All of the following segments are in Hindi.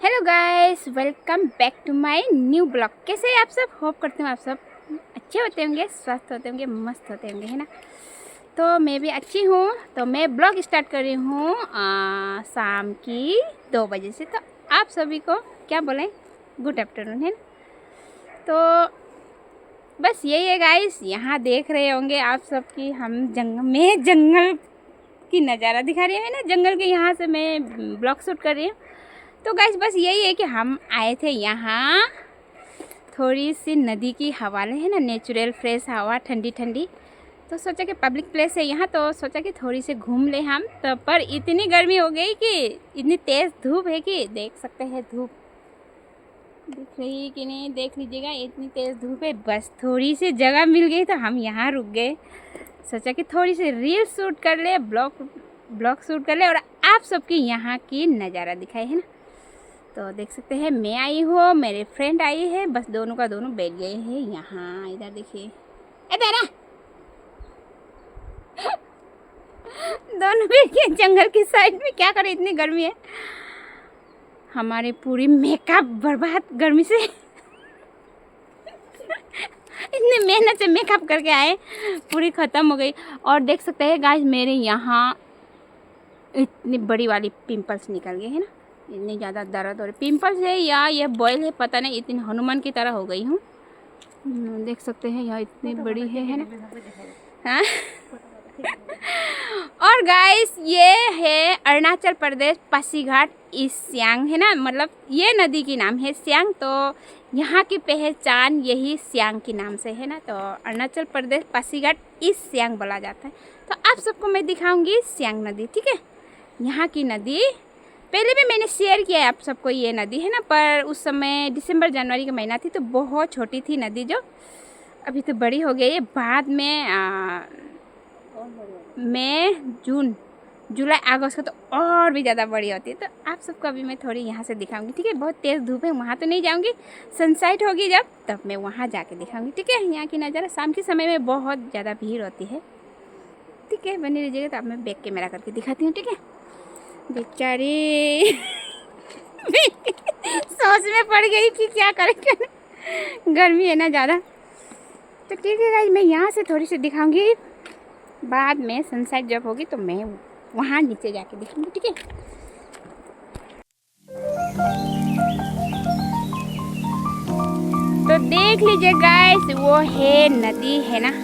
Hello guys, welcome back to my new blog. कैसे हैं आप सब? होप करते हैं आप सब अच्छे होते होंगे, स्वस्थ होते होंगे, मस्त होते होंगे, है ना। तो मैं भी अच्छी हूँ। तो मैं ब्लॉग स्टार्ट कर रही हूँ शाम की 2 बजे से। तो आप सभी को क्या बोलें, गुड आफ्टरनून, है ना। तो बस यही है गाइस। यहाँ देख रहे होंगे आप सब कि हम जंगल की नज़ारा दिखा रही है ना, जंगल के यहाँ से मैं ब्लॉग शूट कर रही हूँ। तो गाइस बस यही है कि हम आए थे यहाँ थोड़ी सी नदी की हवा ले, है ना, नेचुरल फ्रेश हवा, ठंडी ठंडी। तो सोचा कि पब्लिक प्लेस है यहाँ, तो सोचा कि थोड़ी सी घूम ले हम। तो पर इतनी गर्मी हो गई कि इतनी तेज़ धूप है कि देख सकते हैं, धूप दिख रही है कि नहीं, देख लीजिएगा, इतनी तेज़ धूप है। बस थोड़ी सी जगह मिल गई तो हम यहाँ रुक गए। सोचा कि थोड़ी सी रील शूट कर ले, ब्लॉग शूट कर ले और आप सबकी यहाँ की नज़ारा दिखाए, है ना। तो देख सकते हैं मैं आई हूँ, मेरे फ्रेंड आई है, बस दोनों का दोनों बैठ गए हैं यहाँ। इधर देखिए, इधर आ दोनों बैठ गए जंगल की साइड में। क्या करें, इतनी गर्मी है। हमारे पूरी मेकअप बर्बाद गर्मी से इतने मेहनत से मेकअप करके आए, पूरी ख़त्म हो गई। और देख सकते हैं गाइस, मेरे यहाँ इतनी बड़ी वाली पिंपल्स निकल गए, है ना। इतनी ज़्यादा दर्द हो रही, पिंपल्स है या ये बॉयल है पता नहीं, इतनी हनुमान की तरह हो गई हूँ। देख सकते हैं यहाँ इतनी बड़ी है ना। हाँ और गाइस ये है अरुणाचल प्रदेश पासीघाट ईस्ट सियांग, है ना, मतलब ये नदी की नाम है सियांग। तो यहाँ की पहचान यही सियांग के नाम से है ना। तो अरुणाचल प्रदेश पासीघाट ईस्ट सियांग बोला जाता है। तो आप सबको मैं दिखाऊंगी सियांग नदी, ठीक है। यहाँ की नदी पहले भी मैंने शेयर किया है आप सबको, ये नदी है ना, पर उस समय दिसंबर जनवरी का महीना थी तो बहुत छोटी थी नदी, जो अभी तो बड़ी हो गई है। बाद में मई जून जुलाई अगस्त का तो और भी ज़्यादा बड़ी होती है। तो आप सबको अभी मैं थोड़ी यहाँ से दिखाऊंगी, ठीक है। बहुत तेज़ धूप है, वहाँ तो नहीं जाऊँगी, सनसेट होगी जब तब मैं वहाँ जाके दिखाऊंगी, ठीक है। यहाँ की नज़ारा शाम के समय में बहुत ज़्यादा भीड़ होती है, ठीक है। बनी रहिएगा, तो अब मैं बैक कैमरा करके दिखाती हूँ, ठीक है। बेचारी सोच में पड़ गई कि क्या करें, गर्मी है ना ज़्यादा। तो ठीक है गाइस, मैं यहाँ से थोड़ी सी दिखाऊंगी, बाद में सनसेट जब होगी तो मैं वहाँ नीचे जाके दिखाऊंगी, ठीक है। तो देख लीजिए गाइस, वो है नदी, है ना,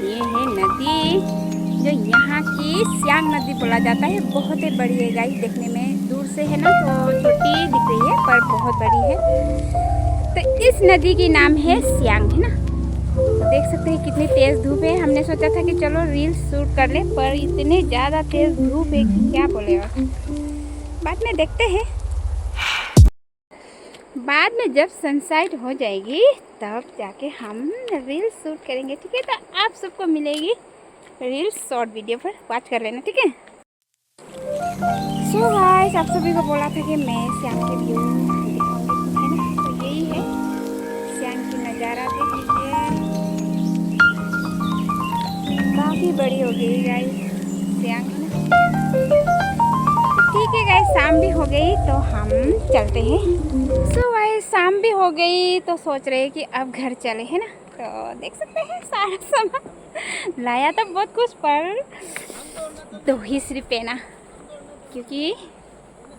ये है नदी जो यहाँ की सियांग नदी बोला जाता है। बहुत ही बड़ी है गाइस, देखने में दूर से है ना तो छोटी दिख रही है पर बहुत बड़ी है। तो इस नदी की नाम है सियांग, है ना। तो देख सकते हैं कितनी तेज़ धूप है। हमने सोचा था कि चलो रील शूट कर ले, पर इतनी ज़्यादा तेज़ धूप है कि क्या बोले। और बाद में देखते हैं, बाद में जब सनसेट हो जाएगी तब जाके हम रील शूट करेंगे, ठीक है। तो आप सबको मिलेगी रील शॉर्ट वीडियो पर, वॉच कर लेना, ठीक है। सो गाइस, आप सभी को बोला था कि मैं सियांग के व्यू दिखाऊंगी, है ना। तो यही है सियांग की नज़ारा, देख लीजिए, काफ़ी बड़ी हो गई गाइस सियांग, है ना। ठीक है गाइस, शाम भी हो गई तो हम चलते हैं। सो गाइस, शाम भी हो गई तो सोच रहे हैं कि अब घर चले, है ना। तो देख सकते हैं सारा सामान लाया था बहुत कुछ, पर 2 ही सिर्फ है ना, क्योंकि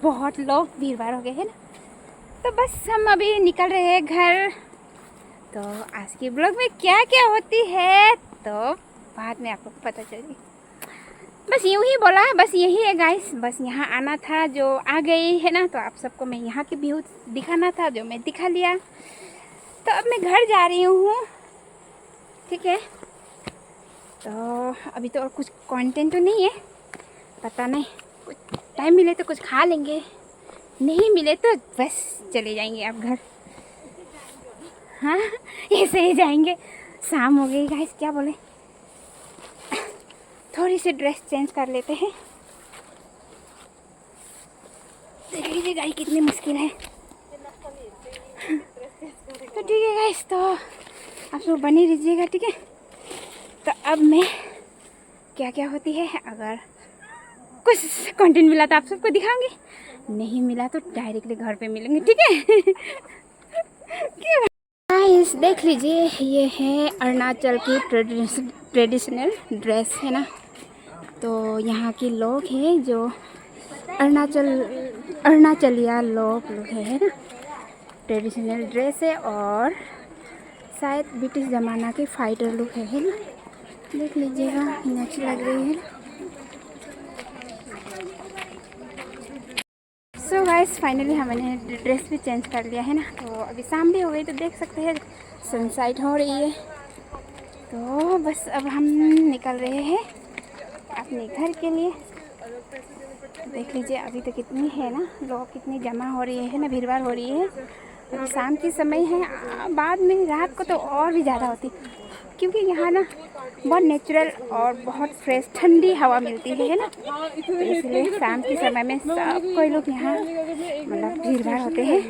बहुत लोग भीड़ भाड़ हो गए, है ना। तो बस हम अभी निकल रहे हैं घर। तो आज की ब्लॉग में क्या क्या होती है तो बाद में आपको पता चलेगी। बस यूँ ही बोला, बस यही है गाइस, बस यहाँ आना था जो आ गई, है ना। तो आप सबको मैं यहाँ की व्यू दिखाना था जो मैं दिखा लिया। तो अब मैं घर जा रही हूँ, ठीक है। तो अभी तो और कुछ कंटेंट तो नहीं है, पता नहीं, कुछ टाइम मिले तो कुछ खा लेंगे, नहीं मिले तो बस चले जाएंगे अब घर। हाँ ऐसे ही जाएंगे, शाम हो गई गाइस, क्या बोले। थोड़ी सी ड्रेस चेंज कर लेते हैं। देख लीजिए गाइस कितनी मुश्किल है। तो ठीक है गाइस, तो आप सब बनी रहिएगा, ठीक है। तो अब मैं क्या क्या होती है, अगर कुछ कंटेंट मिला तो आप सबको दिखाऊंगी, नहीं मिला तो डायरेक्टली घर पे मिलेंगे, ठीक है। गाइस देख लीजिए, ये है अरुणाचल की ट्रेडिशनल ड्रेस है ना। तो यहाँ के लोग हैं जो अरुणाचलिया लोग है ना। ट्रेडिशनल ड्रेस है और शायद ब्रिटिश ज़माना के फाइटर लुक है ना। देख लीजिएगा, अच्छी लग रही है। सो गाइस फाइनली हमने ड्रेस भी चेंज कर लिया है ना। तो अभी शाम भी हो गई, तो देख सकते हैं सनसेट हो रही है। तो बस अब हम निकल रहे हैं अपने घर के लिए। देख लीजिए अभी तो कितनी है ना, लोग कितनी जमा हो रही है ना, भीड़ भाड़ हो रही है। अभी शाम की समय है, बाद में रात को तो और भी ज़्यादा होती, क्योंकि यहाँ ना बहुत नेचुरल और बहुत फ्रेश ठंडी हवा मिलती है ना। तो इसलिए शाम के समय में सब कोई लोग यहाँ मतलब भीड़ भाड़ होते हैं।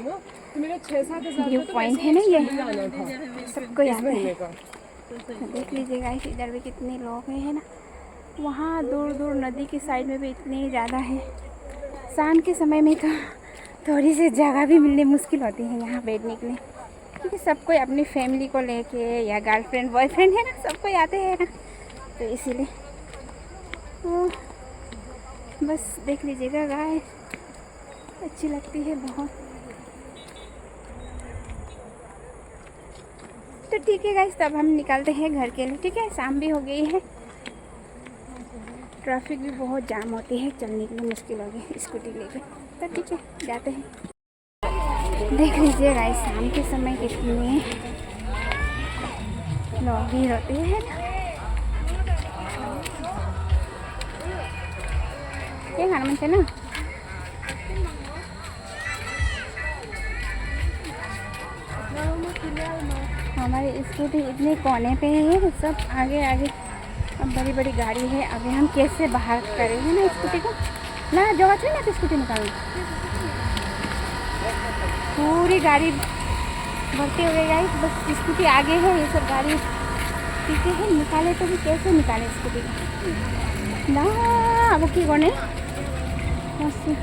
व्यू पॉइंट है ना ये, सबको आते हैं। तो देख लीजिए गाइस, इधर भी कितने लोग हैं है ना। वहाँ दूर दूर नदी की साइड में भी इतनी ज़्यादा है। शाम के समय में तो थोड़ी सी जगह भी मिलनी मुश्किल होती है यहाँ बैठने के लिए, क्योंकि सब कोई अपनी फैमिली को लेके या गर्लफ्रेंड बॉयफ्रेंड है ना, सब कोई आते हैं ना। तो इसीलिए तो बस देख लीजिएगा गाइस, अच्छी लगती है बहुत। तो ठीक है गाइस, तब हम निकलते हैं घर के लिए, ठीक है। शाम भी हो गई है, ट्रैफिक भी बहुत जाम होती है, चलने के लिए मुश्किल हो गई स्कूटी लेके। तो ठीक है, जाते हैं। देख लीजिए गाइस, शाम के समय कितने लोग भीड़ होते हैं। क्या खाना मन से ना, हमारी स्कूटी इतने कोने पे है, सब आगे आगे अब बड़ी बड़ी गाड़ी है। अभी हम कैसे बाहर करेंगे ना स्कूटी को ना, जगह थी ना तो स्कूटी निकालना, पूरी गाड़ी भरते हुए गाइस। बस स्कूटी आगे है, ये सब गाड़ी पीछे है। निकाले तो भी कैसे निकाले स्कूटी ना, अब की कोने बस। तो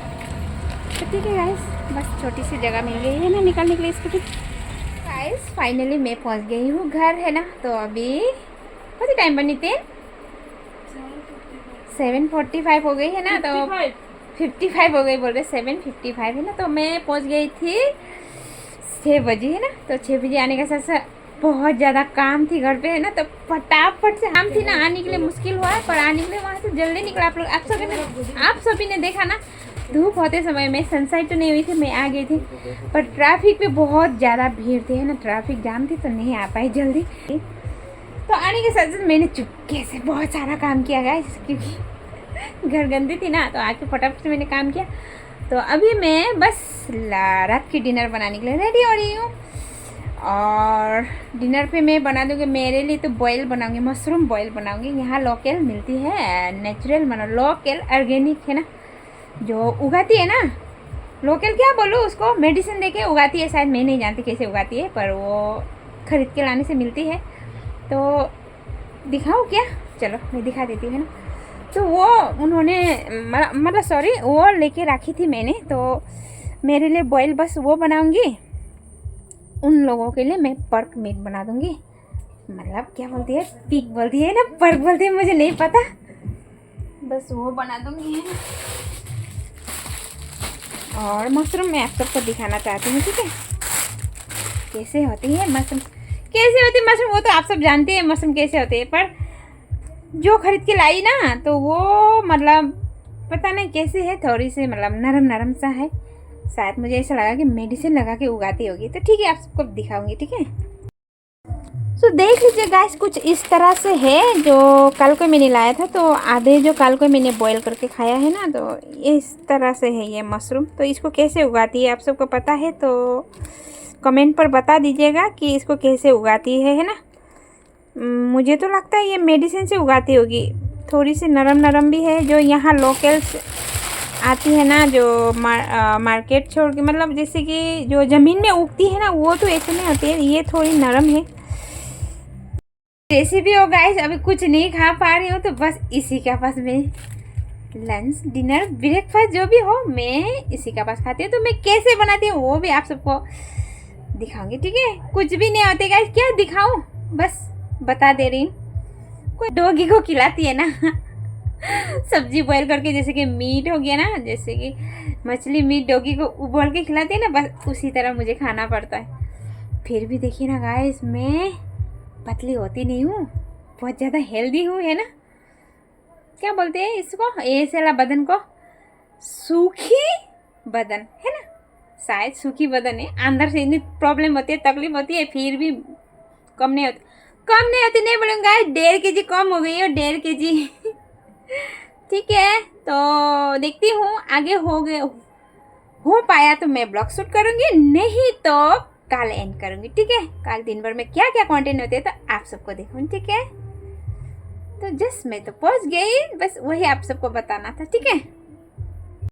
ठीक है गाइस, बस छोटी सी जगह मिल गई है ना निकालने के लिए स्कूटी। गाइस फाइनली मैं पहुंच गई हूँ घर है ना। तो अभी कितनी टाइम बनी थी, 7:45 हो गई है ना। तो 55 हो गई बोल रहे, 7:55 है ना। तो मैं पहुंच गई थी 6 बजे है ना। तो 6 बजे आने का साथ साथ बहुत ज़्यादा काम थी घर पे है ना। तो फटाफट से काम थी ना, आने के लिए मुश्किल हुआ है, पर आने के लिए वहाँ से जल्दी निकला। आप सभी ने देखा ना, धूप होते समय में सनसेट तो नहीं हुई थी, मैं आ गई थी, पर ट्रैफिक पे बहुत ज़्यादा भीड़ थी है ना, ट्रैफिक जाम थी, तो नहीं आ पाई जल्दी। तो आने के साथ साथ मैंने चुपके से बहुत सारा काम किया गाइस, क्योंकि घर गंदी थी ना। तो आके फटाफट से मैंने काम किया। तो अभी मैं बस रात की डिनर बनाने के लिए रेडी हो रही हूँ। और डिनर पे मैं बना दूँगी, मेरे लिए तो बॉयल बनाऊँगी, मशरूम बॉयल बनाऊँगी। यहाँ लोकल मिलती है, नेचुरल मतलब लोकल ऑर्गेनिक है ना, जो उगाती है ना। लोकल क्या बोलूँ उसको, मेडिसिन देके उगाती है, शायद मैं नहीं जानती कैसे उगाती है, पर वो ख़रीद के लाने से मिलती है। तो दिखाऊँ क्या, चलो मैं दिखा देती हूँ ना। तो वो उन्होंने मतलब सॉरी, वो लेके रखी थी मैंने। तो मेरे लिए बॉयल बस वो बनाऊँगी, उन लोगों के लिए मैं पर्क मीट बना दूँगी। मतलब क्या बोलती है, पिग बोलती है ना, पर्क बोलती है, मुझे नहीं पता, बस वो बना दूँगी है ना। और मशरूम मैं आप सबको दिखाना चाहती हूँ, ठीक है, कैसे होती है मशरूम, कैसे होती है मशरूम, वो तो आप सब जानते हैं मशरूम कैसे होते हैं। पर जो खरीद के लाई ना, तो वो मतलब पता नहीं कैसे है, थोड़ी सी मतलब नरम नरम सा है। शायद मुझे ऐसा लगा कि मेडिसिन लगा के उगाती होगी। तो ठीक है, आप सबको दिखाऊंगी, ठीक है। तो देख लीजिए गाइस, कुछ इस तरह से है जो कल को मैंने लाया था। तो आधे जो कल को मैंने बॉईल करके खाया है ना, तो इस तरह से है ये मशरूम। तो इसको कैसे उगाती है आप सबको पता है तो कमेंट पर बता दीजिएगा कि इसको कैसे उगाती है ना। मुझे तो लगता है ये मेडिसिन से उगाती होगी। थोड़ी सी नरम नरम भी है, जो यहाँ लोकल्स आती है ना, जो मार्केट छोड़ के, मतलब जैसे कि जो ज़मीन में उगती है ना, वो तो ऐसे नहीं होती है, ये थोड़ी नरम है। जैसे भी हो गाइस, अभी कुछ नहीं खा पा रही हूँ, तो बस इसी के पास मैं लंच डिनर ब्रेकफास्ट जो भी हो मैं इसी का पास खाती हूँ। तो मैं कैसे बनाती हूँ वो भी आप सबको दिखाऊंगी, ठीक है। कुछ भी नहीं होते गाइस, क्या दिखाऊं, बस बता दे रही हूँ। कोई डॉगी को खिलाती है ना सब्जी बॉईल करके, जैसे कि मीट हो गया ना, जैसे कि मछली मीट डॉगी को उबाल के खिलाती है ना, बस उसी तरह मुझे खाना पड़ता है। फिर भी देखिए ना गाइस, मैं पतली होती नहीं हूँ, बहुत ज़्यादा हेल्दी हूँ, है ना। क्या बोलते हैं इसको, ऐसे वाला बदन को सूखी बदन है ना, शायद सूखी बदन है। अंदर से इतनी प्रॉब्लम होती है, तकलीफ होती है, फिर भी कम नहीं होती, नहीं बोलूँगा। 1.5 kg कम हो गई है, 1.5 kg ठीक है। तो देखती हूँ आगे हो पाया तो मैं ब्लॉग शूट करूँगी, नहीं तो कल एंड करूँगी, ठीक है। कल दिन भर में क्या क्या कंटेंट होते हैं तो आप सबको देखूँ, ठीक है। तो जस्ट मैं तो पहुँच गई, बस वही आप सबको बताना था, ठीक है।